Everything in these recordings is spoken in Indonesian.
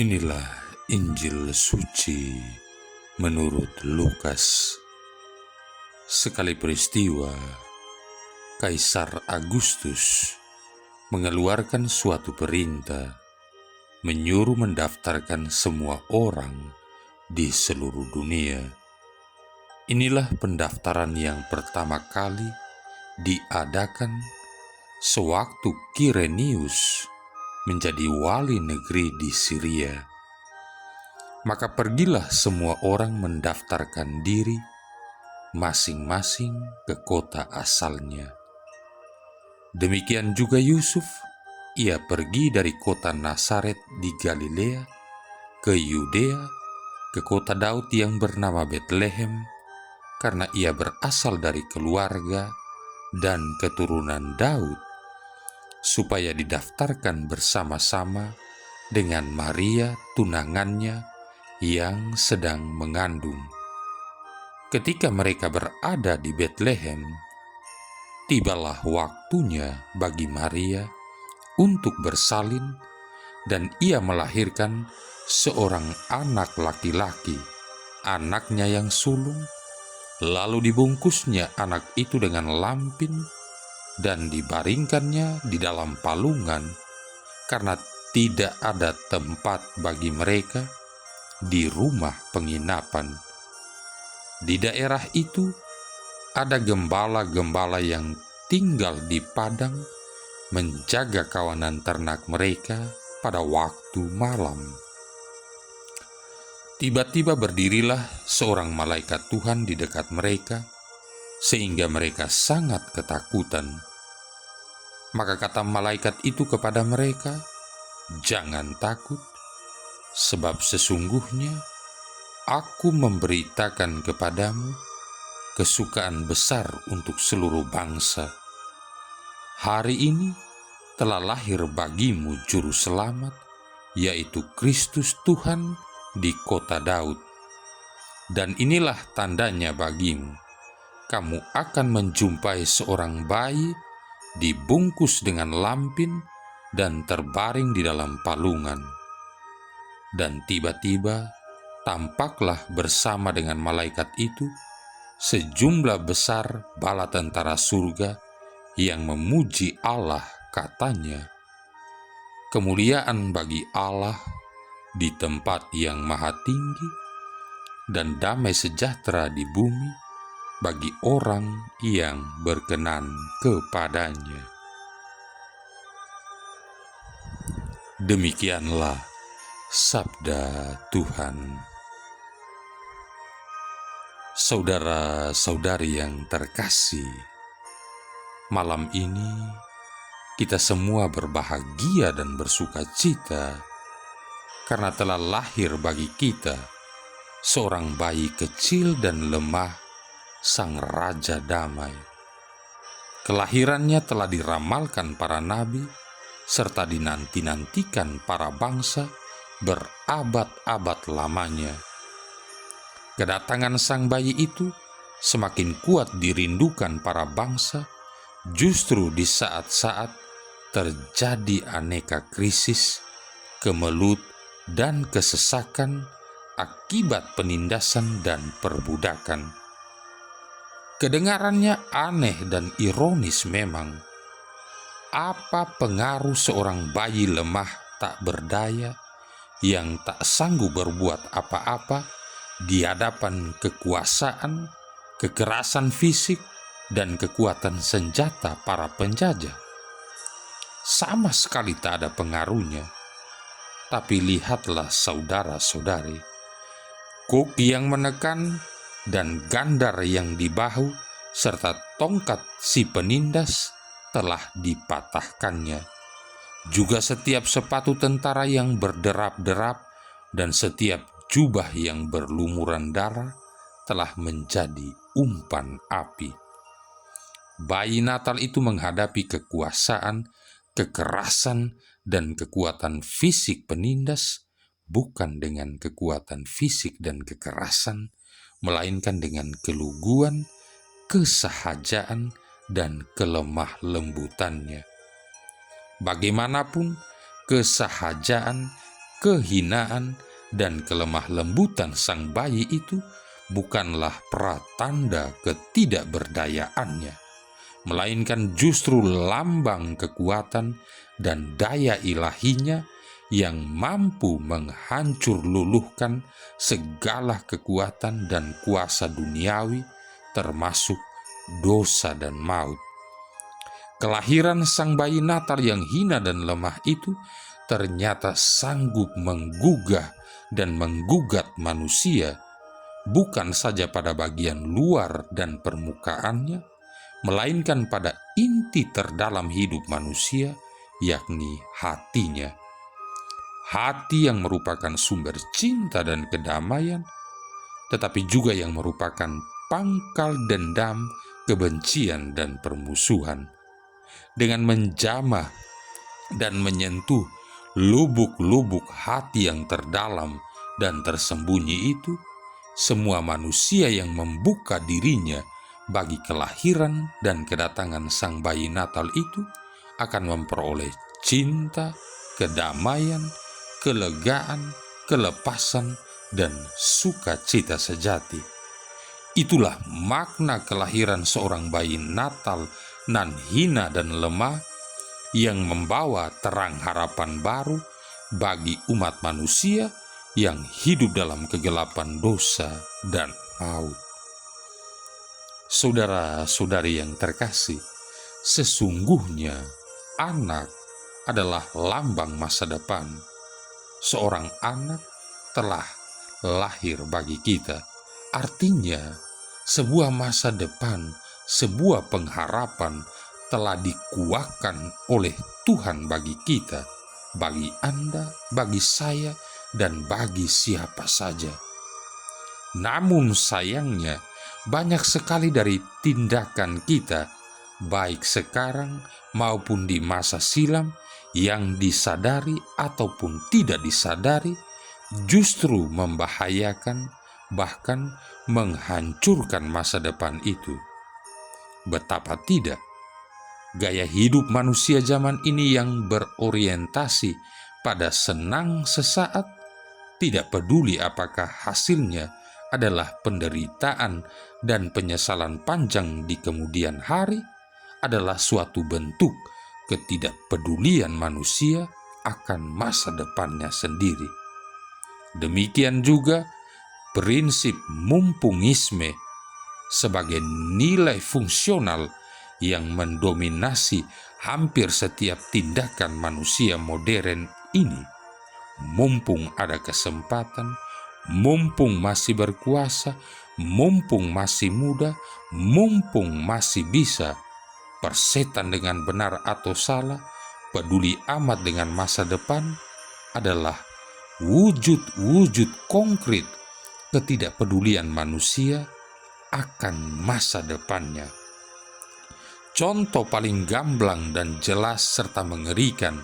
Inilah Injil suci menurut Lukas. Sekali peristiwa, Kaisar Agustus mengeluarkan suatu perintah menyuruh mendaftarkan semua orang di seluruh dunia. Inilah pendaftaran yang pertama kali diadakan sewaktu Kirenius menjadi wali negeri di Syria. Maka pergilah semua orang mendaftarkan diri masing-masing ke kota asalnya. Demikian juga Yusuf, ia pergi dari kota Nazaret di Galilea ke Yudea, ke kota Daud yang bernama Betlehem, karena ia berasal dari keluarga dan keturunan Daud, supaya didaftarkan bersama-sama dengan Maria tunangannya yang sedang mengandung. Ketika mereka berada di Betlehem, tibalah waktunya bagi Maria untuk bersalin, dan ia melahirkan seorang anak laki-laki, anaknya yang sulung. Lalu dibungkusnya anak itu dengan lampin dan dibaringkannya di dalam palungan, karena tidak ada tempat bagi mereka di rumah penginapan. Di daerah itu ada gembala-gembala yang tinggal di padang menjaga kawanan ternak mereka pada waktu malam. Tiba-tiba berdirilah seorang malaikat Tuhan di dekat mereka, sehingga mereka sangat ketakutan. Maka kata malaikat itu kepada mereka, "Jangan takut, sebab sesungguhnya aku memberitakan kepadamu kesukaan besar untuk seluruh bangsa. Hari ini telah lahir bagimu Juru Selamat, yaitu Kristus Tuhan di kota Daud. Dan inilah tandanya bagimu, kamu akan menjumpai seorang bayi dibungkus dengan lampin dan terbaring di dalam palungan." Dan tiba-tiba tampaklah bersama dengan malaikat itu sejumlah besar bala tentara surga yang memuji Allah, katanya, "Kemuliaan bagi Allah di tempat yang maha tinggi, dan damai sejahtera di bumi bagi orang yang berkenan kepadanya." Demikianlah sabda Tuhan. Saudara-saudari yang terkasih, malam ini kita semua berbahagia dan bersuka cita karena telah lahir bagi kita seorang bayi kecil dan lemah, Sang Raja Damai. Kelahirannya telah diramalkan para nabi serta dinanti-nantikan para bangsa berabad-abad lamanya. Kedatangan sang bayi itu semakin kuat dirindukan para bangsa justru di saat-saat terjadi aneka krisis, kemelut, dan kesesakan akibat penindasan dan perbudakan. Kedengarannya aneh dan ironis memang. Apa pengaruh seorang bayi lemah tak berdaya yang tak sanggup berbuat apa-apa di hadapan kekuasaan, kekerasan fisik, dan kekuatan senjata para penjajah? Sama sekali tak ada pengaruhnya. Tapi lihatlah saudara-saudari, kuk yang menekan dan gandar yang di bahu serta tongkat si penindas telah dipatahkannya. Juga setiap sepatu tentara yang berderap-derap dan setiap jubah yang berlumuran darah telah menjadi umpan api. Bayi Natal itu menghadapi kekuasaan, kekerasan, dan kekuatan fisik penindas bukan dengan kekuatan fisik dan kekerasan, melainkan dengan keluguan, kesahajaan, dan kelemah lembutannya. Bagaimanapun, kesahajaan, kehinaan dan kelemah lembutan sang bayi itu bukanlah pratanda ketidakberdayaannya, melainkan justru lambang kekuatan dan daya ilahinya yang mampu menghancur luluhkan segala kekuatan dan kuasa duniawi, termasuk dosa dan maut. Kelahiran sang bayi Natal yang hina dan lemah itu ternyata sanggup menggugah dan menggugat manusia, bukan saja pada bagian luar dan permukaannya, melainkan pada inti terdalam hidup manusia, yakni hatinya. Hati yang merupakan sumber cinta dan kedamaian, tetapi juga yang merupakan pangkal dendam, kebencian, dan permusuhan. Dengan menjamah dan menyentuh lubuk-lubuk hati yang terdalam dan tersembunyi itu, semua manusia yang membuka dirinya bagi kelahiran dan kedatangan sang bayi Natal itu akan memperoleh cinta, kedamaian, kelegaan, kelepasan, dan sukacita sejati. Itulah makna kelahiran seorang bayi Natal nan hina dan lemah, yang membawa terang harapan baru bagi umat manusia yang hidup dalam kegelapan dosa dan maut. Saudara-saudari yang terkasih, sesungguhnya anak adalah lambang masa depan. Seorang anak telah lahir bagi kita. Artinya, sebuah masa depan, sebuah pengharapan telah dikuakkan oleh Tuhan bagi kita, bagi Anda, bagi saya, dan bagi siapa saja. Namun sayangnya, banyak sekali dari tindakan kita, baik sekarang maupun di masa silam, yang disadari ataupun tidak disadari, justru membahayakan, bahkan menghancurkan masa depan itu. Betapa tidak, gaya hidup manusia zaman ini yang berorientasi pada senang sesaat, tidak peduli apakah hasilnya adalah penderitaan dan penyesalan panjang di kemudian hari, adalah suatu bentuk ketidakpedulian manusia akan masa depannya sendiri. Demikian juga prinsip mumpungisme sebagai nilai fungsional yang mendominasi hampir setiap tindakan manusia modern ini. Mumpung ada kesempatan, mumpung masih berkuasa, mumpung masih muda, mumpung masih bisa, persetan dengan benar atau salah, peduli amat dengan masa depan, adalah wujud-wujud konkret ketidakpedulian manusia akan masa depannya. Contoh paling gamblang dan jelas serta mengerikan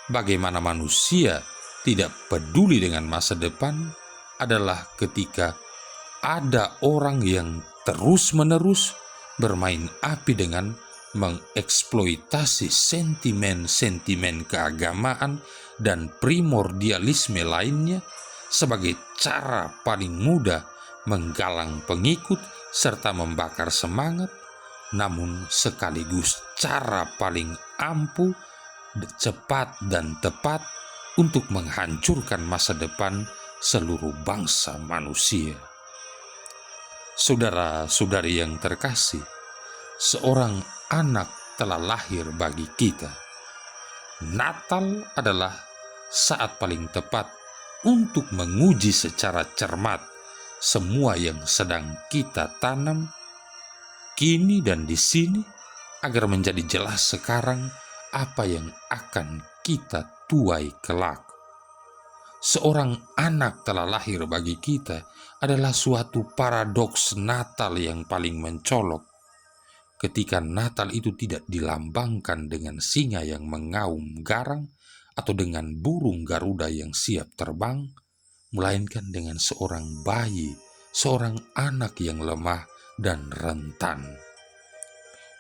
bagaimana manusia tidak peduli dengan masa depan adalah ketika ada orang yang terus-menerus bermain api dengan mengeksploitasi sentimen-sentimen keagamaan dan primordialisme lainnya sebagai cara paling mudah menggalang pengikut serta membakar semangat, namun sekaligus cara paling ampuh, cepat, dan tepat untuk menghancurkan masa depan seluruh bangsa manusia. Saudara-saudari yang terkasih, seorang anak telah lahir bagi kita. Natal adalah saat paling tepat untuk menguji secara cermat semua yang sedang kita tanam kini dan di sini, agar menjadi jelas sekarang apa yang akan kita tuai kelak. Seorang anak telah lahir bagi kita adalah suatu paradoks Natal yang paling mencolok. Ketika Natal itu tidak dilambangkan dengan singa yang mengaum garang atau dengan burung Garuda yang siap terbang, melainkan dengan seorang bayi, seorang anak yang lemah dan rentan.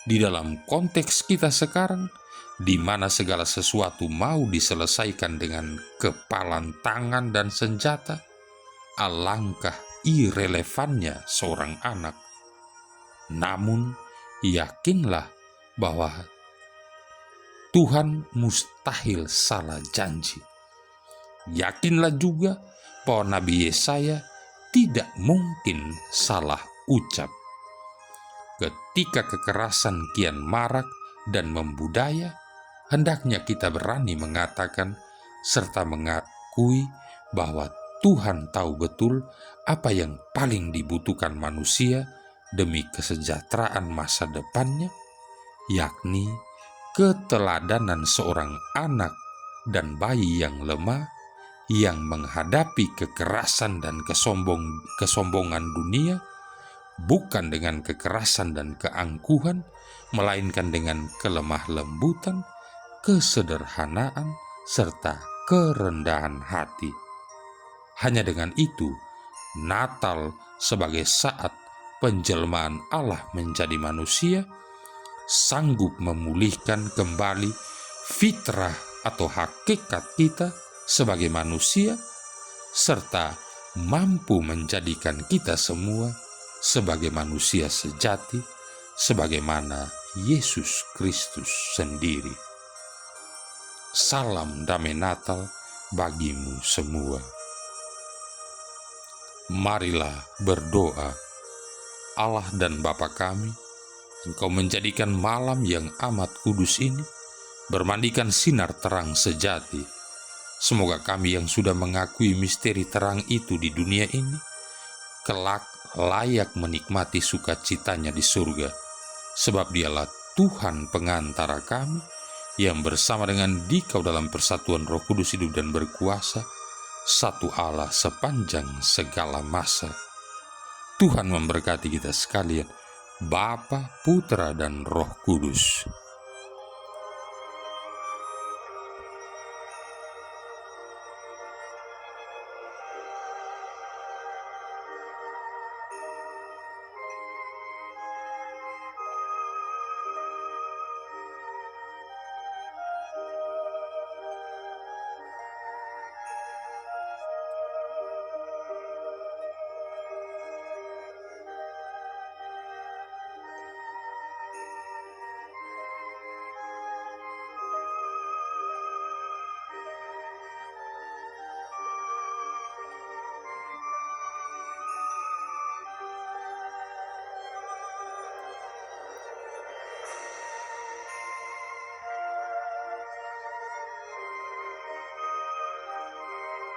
Di dalam konteks kita sekarang, di mana segala sesuatu mau diselesaikan dengan kepalan tangan dan senjata, alangkah irelevannya seorang anak. Namun, yakinlah bahwa Tuhan mustahil salah janji. Yakinlah juga bahwa Nabi Yesaya tidak mungkin salah ucap. Ketika kekerasan kian marak dan membudaya, hendaknya kita berani mengatakan serta mengakui bahwa Tuhan tahu betul apa yang paling dibutuhkan manusia demi kesejahteraan masa depannya, yakni keteladanan seorang anak dan bayi yang lemah yang menghadapi kekerasan dan kesombongan dunia, bukan dengan kekerasan dan keangkuhan, melainkan dengan kelemah lembutan, kesederhanaan, serta kerendahan hati. Hanya dengan itu, Natal sebagai saat penjelmaan Allah menjadi manusia, sanggup memulihkan kembali fitrah atau hakikat kita sebagai manusia, serta mampu menjadikan kita semua sebagai manusia sejati, sebagaimana Yesus Kristus sendiri. Salam damai Natal bagimu semua. Marilah berdoa. Allah dan Bapa kami, Engkau menjadikan malam yang amat kudus ini bermandikan sinar terang sejati. Semoga kami yang sudah mengakui misteri terang itu di dunia ini, kelak layak menikmati sukacitanya di surga, sebab Dialah Tuhan pengantara kami, yang bersama dengan Dikau dalam persatuan Roh Kudus hidup dan berkuasa, satu Allah sepanjang segala masa. Tuhan memberkati kita sekalian, Bapa, Putra, dan Roh Kudus.